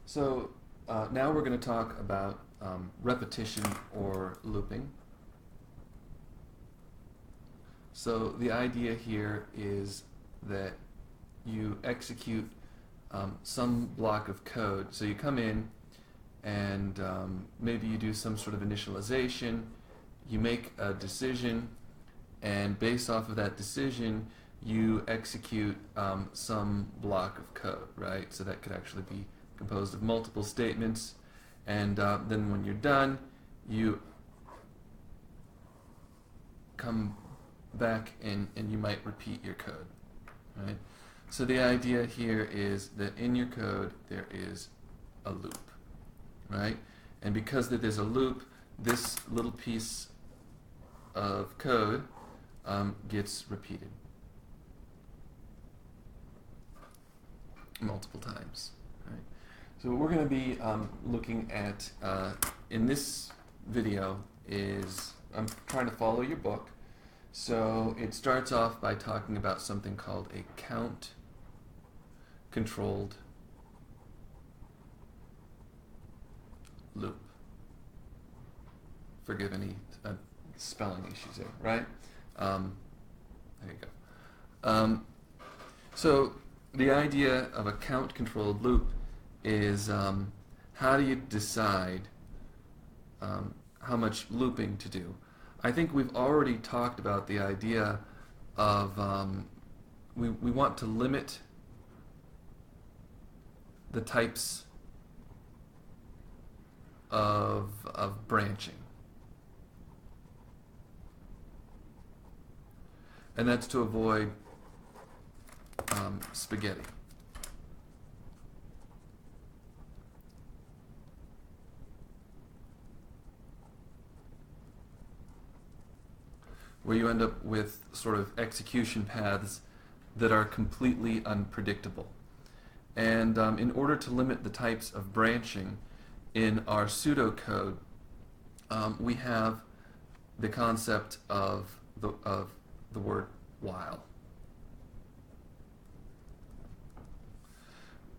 So now we're going to talk about repetition or looping. So the idea here is that you execute some block of code. So you come in and maybe you do some sort of initialization, you make a decision, and based off of that decision, you execute some block of code, right? So that could actually be composed of multiple statements, and then when you're done, you come back and you might repeat your code, right? So the idea here is that in your code there is a loop, right? And because that there's a loop, this little piece of code gets repeated multiple times, right? So what we're going to be looking at in this video is, I'm trying to follow your book. So it starts off by talking about something called a count controlled loop. Forgive any spelling issues there, right? There you go. So the idea of a count controlled loop is how do you decide how much looping to do? I think we've already talked about the idea of we want to limit the types of branching. And that's to avoid spaghetti. Where you end up with sort of execution paths that are completely unpredictable. And in order to limit the types of branching in our pseudocode, we have the concept of the word while,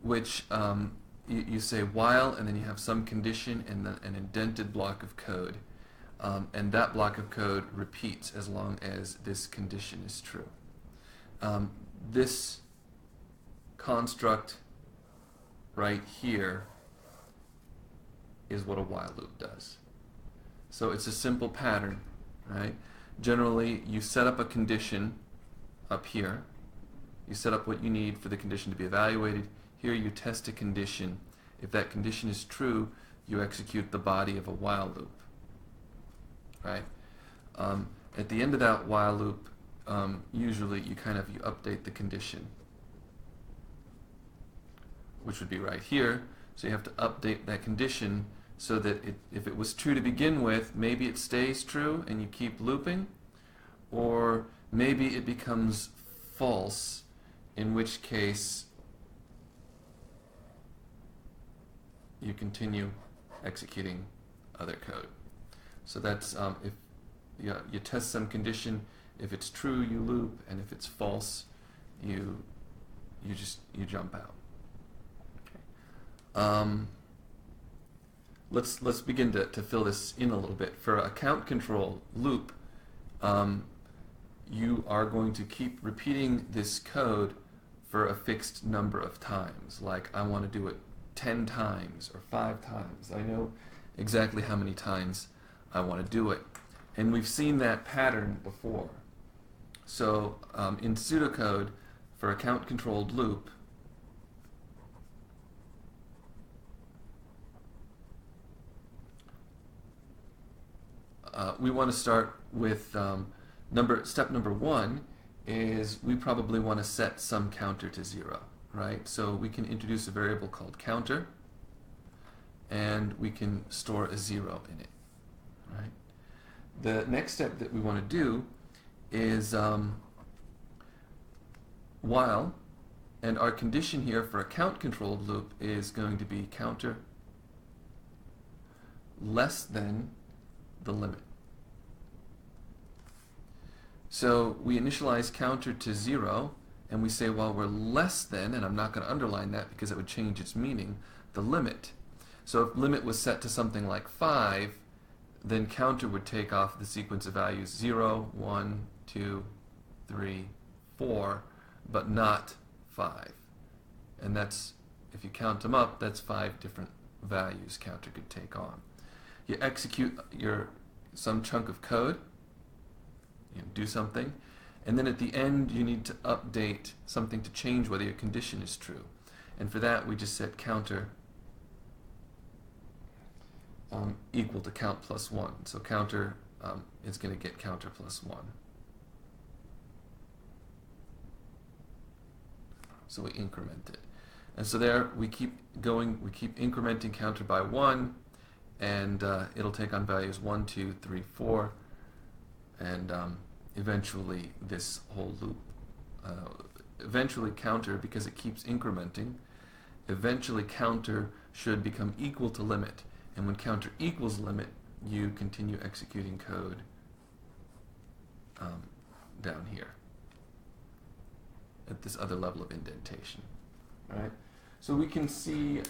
which you say while, and then you have some condition and then an indented block of code. And that block of code repeats as long as this condition is true. This construct right here is what a while loop does. So it's a simple pattern, right? Generally, you set up a condition up here. You set up what you need for the condition to be evaluated. Here you test a condition. If that condition is true, you execute the body of a while loop. Right? At the end of that while loop, usually you update the condition, which would be right here. So you have to update that condition so that if it was true to begin with, maybe it stays true and you keep looping, or maybe it becomes false, in which case you continue executing other code. So that's if you test some condition. If it's true, you loop, and if it's false, you jump out. Okay. Let's begin to fill this in a little bit. For a count control loop, you are going to keep repeating this code for a fixed number of times. Like, I want to do it 10 times or 5 times. I know exactly how many times I want to do it. And we've seen that pattern before. So in pseudocode, for a count-controlled loop, we want to start with step number 1 is we probably want to set some counter to 0, right? So we can introduce a variable called counter, and we can store a 0 in it. Right. The next step that we want to do is while, and our condition here for a count-controlled loop is going to be counter less than the limit. So we initialize counter to 0, and we say, well, we're less than, and I'm not going to underline that because it would change its meaning, the limit. So if limit was set to something like 5, then counter would take off the sequence of values 0, 1, 2, 3, 4, but not 5. And that's, if you count them up, that's 5 different values counter could take on. You execute some chunk of code, you do something, and then at the end you need to update something to change whether your condition is true. And for that we just set counter equal to count plus 1. So counter is going to get counter plus 1. So we increment it. And so there we keep going, we keep incrementing counter by 1, and it'll take on values 1, 2, 3, 4, and eventually this whole loop, eventually counter, because it keeps incrementing, eventually counter should become equal to limit. And when counter equals limit, you continue executing code down here at this other level of indentation. All right? So we can see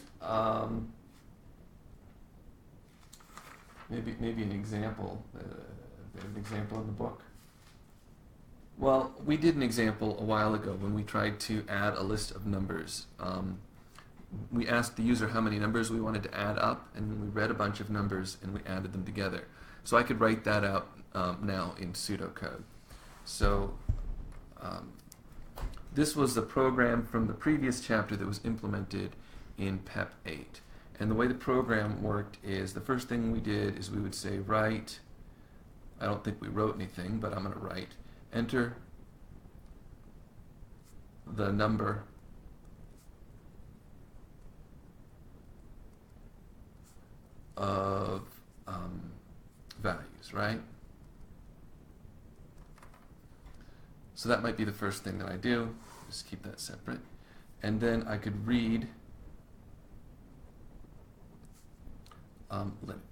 maybe an example, an example in the book. Well, we did an example a while ago when we tried to add a list of numbers. We asked the user how many numbers we wanted to add up, and we read a bunch of numbers and we added them together. So I could write that out now in pseudocode. So this was the program from the previous chapter that was implemented in PEP 8. And the way the program worked is the first thing we did is we would say write, I don't think we wrote anything, but I'm going to write, enter the number of values, right? So that might be the first thing that I do. Just keep that separate. And then I could read limit.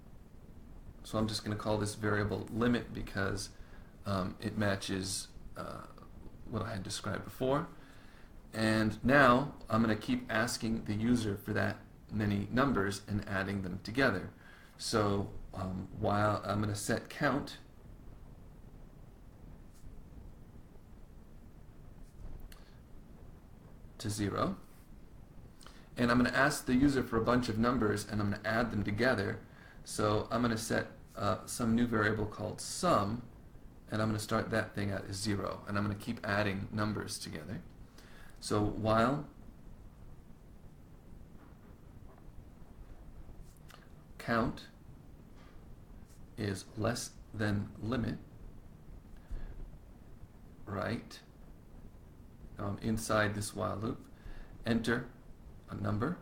So I'm just going to call this variable limit because it matches what I had described before. And now I'm going to keep asking the user for that many numbers and adding them together. So while I'm going to set count to 0, and I'm going to ask the user for a bunch of numbers and I'm going to add them together. So I'm going to set some new variable called sum, and I'm going to start that thing at 0, and I'm going to keep adding numbers together. So while count is less than limit, right, inside this while loop, enter a number,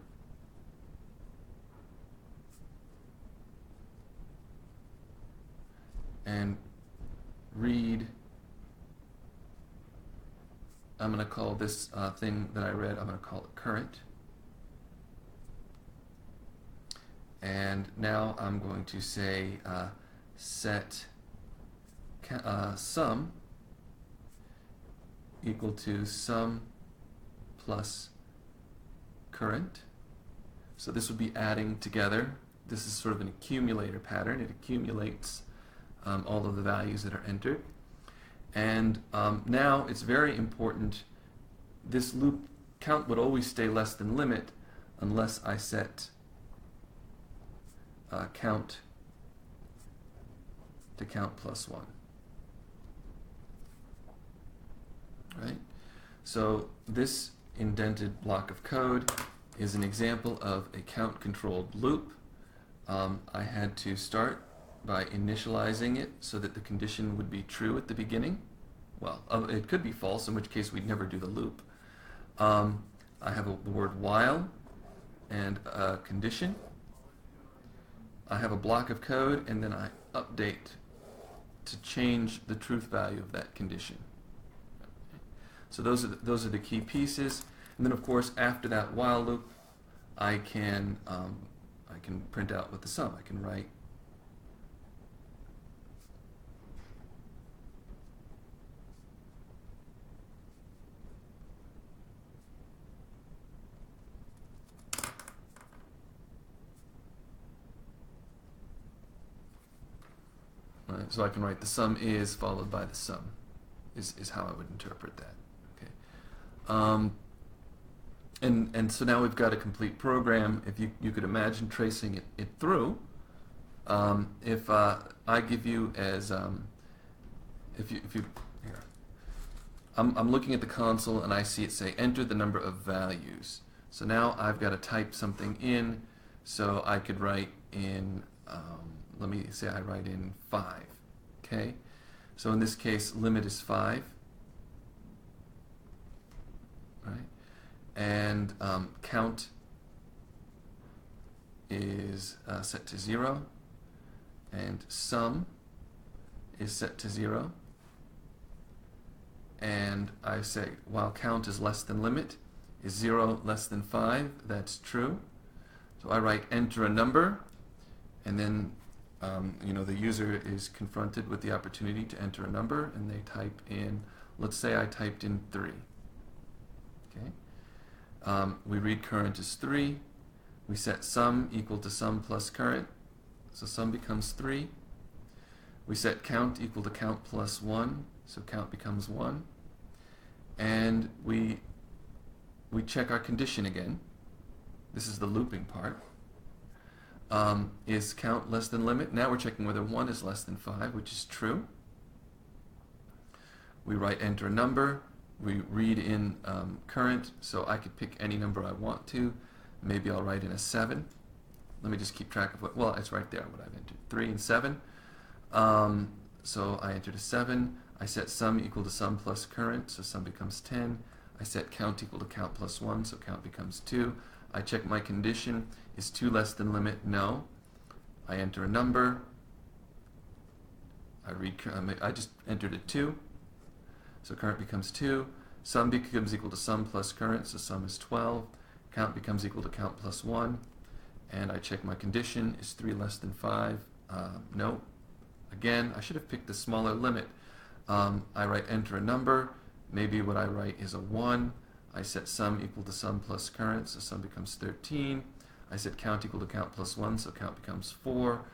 and read, I'm going to call this thing that I read, I'm going to call it current. And now I'm going to say set sum equal to sum plus current. So this would be adding together. This is sort of an accumulator pattern. It accumulates all of the values that are entered. And now it's very important, this loop count would always stay less than limit unless I set count to count plus 1. Right? So this indented block of code is an example of a count controlled loop. I had to start by initializing it so that the condition would be true at the beginning. Well, it could be false, in which case we'd never do the loop. I have the word while and a condition. I have a block of code, and then I update to change the truth value of that condition. So those are the key pieces. And then, of course, after that while loop, I can print out with the sum. I can write Right? So I can write the sum is followed by the sum, is how I would interpret that. Okay. And so now we've got a complete program. If you could imagine tracing it through, if I give you as if you here, I'm looking at the console and I see it say enter the number of values. So now I've got to type something in, so I could write in let me say I write in 5. Okay, so in this case limit is 5, right? And count is set to 0, and sum is set to 0, and I say while count is less than limit, is 0 less than 5? That's true. So I write enter a number, and then the user is confronted with the opportunity to enter a number, and they type in, let's say I typed in 3. Okay. We read current is 3. We set sum equal to sum plus current, so sum becomes 3. We set count equal to count plus 1, so count becomes 1. And we check our condition again. This is the looping part. Is count less than limit? Now we're checking whether 1 is less than 5, which is true. We write enter a number. We read in current, so I could pick any number I want to. Maybe I'll write in a 7. Let me just keep track of what, well, it's right there, what I've entered. 3 and 7. So I entered a 7. I set sum equal to sum plus current, so sum becomes 10. I set count equal to count plus 1, so count becomes 2. I check my condition. Is 2 less than limit? No. I enter a number. I just entered a 2, so current becomes 2. Sum becomes equal to sum plus current, so sum is 12. Count becomes equal to count plus 1. And I check my condition. Is 3 less than 5? No. Again, I should have picked the smaller limit. I write enter a number. Maybe what I write is a 1. I set sum equal to sum plus current, so sum becomes 13. I set count equal to count plus 1, so count becomes 4.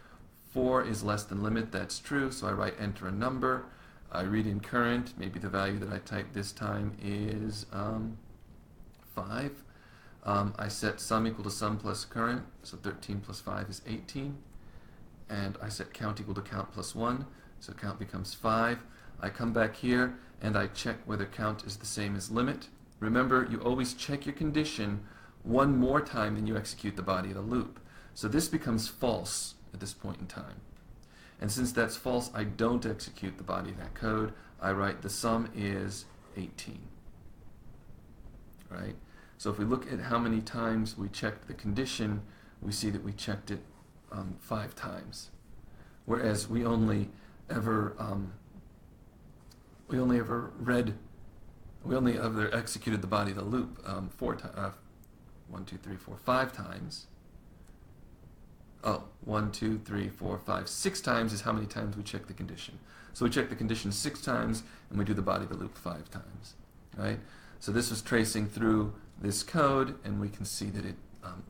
4 is less than limit, that's true, so I write enter a number. I read in current. Maybe the value that I typed this time is 5. I set sum equal to sum plus current, so 13 plus 5 is 18. And I set count equal to count plus 1, so count becomes 5. I come back here and I check whether count is the same as limit. Remember, you always check your condition one more time than you execute the body of the loop. So this becomes false at this point in time. And since that's false, I don't execute the body of that code. I write the sum is 18. Right? So if we look at how many times we checked the condition, we see that we checked it 5 times. Whereas we only ever executed the body of the loop 5 times. Oh, 1, 2, 3, 4, 5, 6 times is how many times we check the condition. So we check the condition 6 times, and we do the body of the loop 5 times. Right? So this was tracing through this code, and we can see that it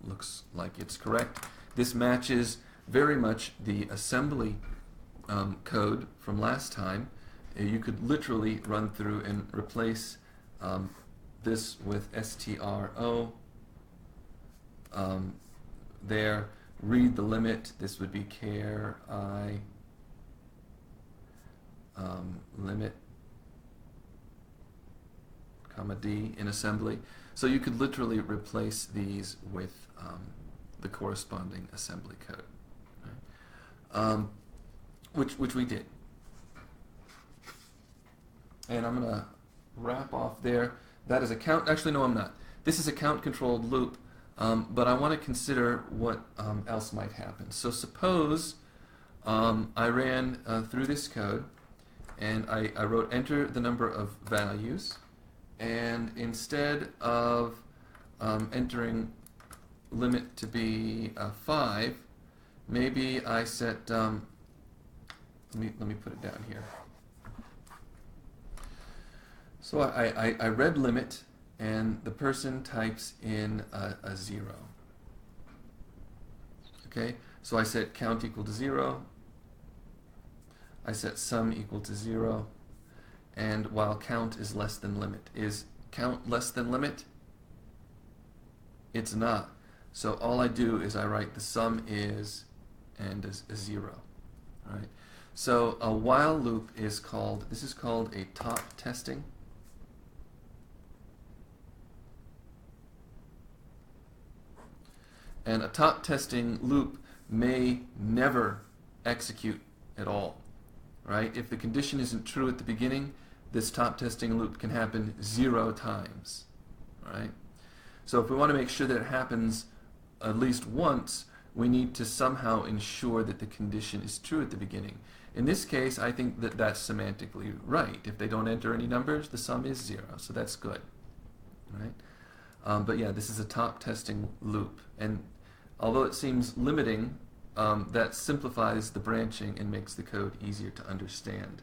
looks like it's correct. This matches very much the assembly code from last time. You could literally run through and replace this with stro there. Read the limit. This would be char I limit comma d in assembly. So you could literally replace these with the corresponding assembly code, right? Which we did. And I'm going to wrap off there. That is a count. Actually, no, I'm not. This is a count-controlled loop, but I want to consider what else might happen. So suppose I ran through this code, and I wrote enter the number of values, and instead of entering limit to be 5, maybe I set, let me put it down here. So I read limit, and the person types in a 0. Okay, so I set count equal to 0. I set sum equal to 0, and while count is less than limit. Is count less than limit? It's not. So all I do is I write the sum is and a 0. Right? So a while loop is called, this is called a top testing. And a top testing loop may never execute at all. Right? If the condition isn't true at the beginning, this top testing loop can happen 0 times. Right? So if we want to make sure that it happens at least once, we need to somehow ensure that the condition is true at the beginning. In this case, I think that that's semantically right. If they don't enter any numbers, the sum is 0, so that's good. Right? But yeah, this is a top testing loop, and although it seems limiting, that simplifies the branching and makes the code easier to understand.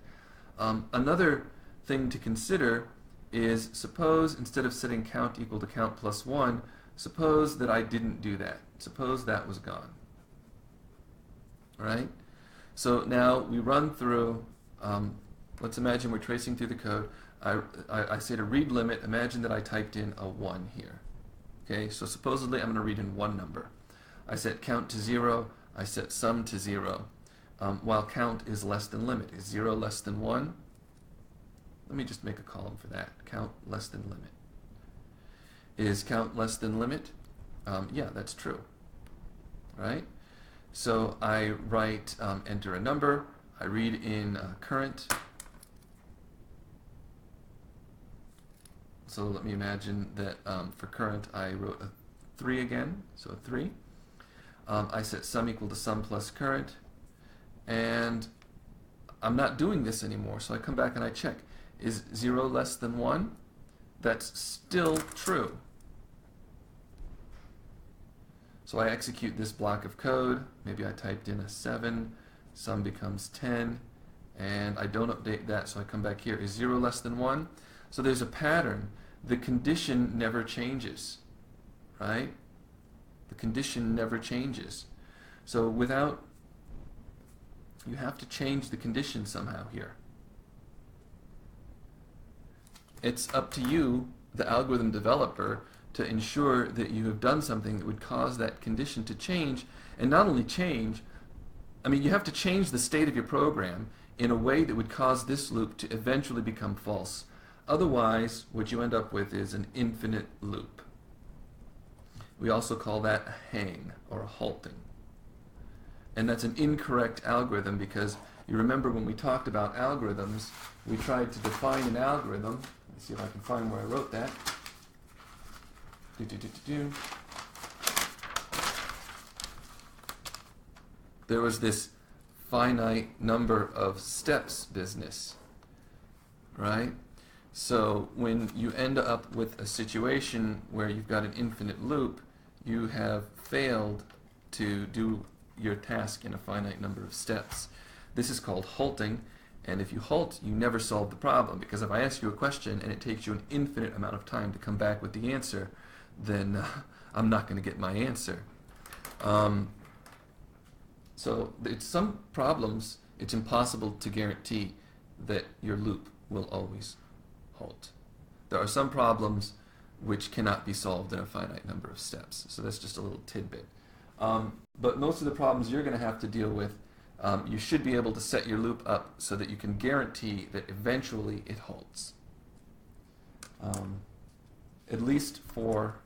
Another thing to consider is, suppose instead of setting count equal to count plus 1, suppose that I didn't do that. Suppose that was gone. Right? So now we run through, let's imagine we're tracing through the code. I say to read limit, imagine that I typed in a 1 here. Okay, so supposedly I'm going to read in one number. I set count to 0, I set sum to 0, while count is less than limit. Is 0 less than 1? Let me just make a column for that. Count less than limit. Is count less than limit? Yeah, that's true. Right? So I write enter a number, I read in current. So let me imagine that for current I wrote a 3 again, so a 3. I set sum equal to sum plus current, and I'm not doing this anymore, so I come back and I check. Is 0 less than 1? That's still true. So I execute this block of code. Maybe I typed in a 7, sum becomes 10, and I don't update that, so I come back here. Is 0 less than 1? So there's a pattern. The condition never changes, right? The condition never changes. So you have to change the condition somehow here. It's up to you, the algorithm developer, to ensure that you have done something that would cause that condition to change, and not only change, I mean, you have to change the state of your program in a way that would cause this loop to eventually become false. Otherwise, what you end up with is an infinite loop. We also call that a hang, or a halting. And that's an incorrect algorithm, because you remember when we talked about algorithms, we tried to define an algorithm. Let's see if I can find where I wrote that. There was this finite number of steps business, right? So when you end up with a situation where you've got an infinite loop, you have failed to do your task in a finite number of steps. This is called halting, and if you halt, you never solve the problem, because if I ask you a question and it takes you an infinite amount of time to come back with the answer, then I'm not going to get my answer. So some problems, it's impossible to guarantee that your loop will always halt. There are some problems which cannot be solved in a finite number of steps. So that's just a little tidbit. But most of the problems you're going to have to deal with, you should be able to set your loop up so that you can guarantee that eventually it halts. At least for,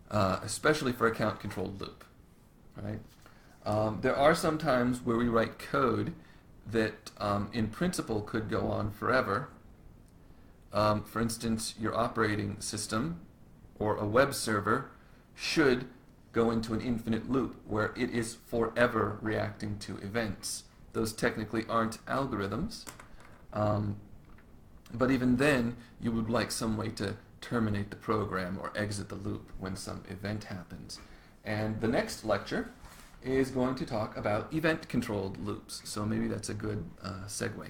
especially for a count-controlled loop, right? There are some times where we write code that in principle could go on forever. For instance, your operating system or a web server should go into an infinite loop where it is forever reacting to events. Those technically aren't algorithms, but even then you would like some way to terminate the program or exit the loop when some event happens. And the next lecture is going to talk about event-controlled loops, so maybe that's a good segue.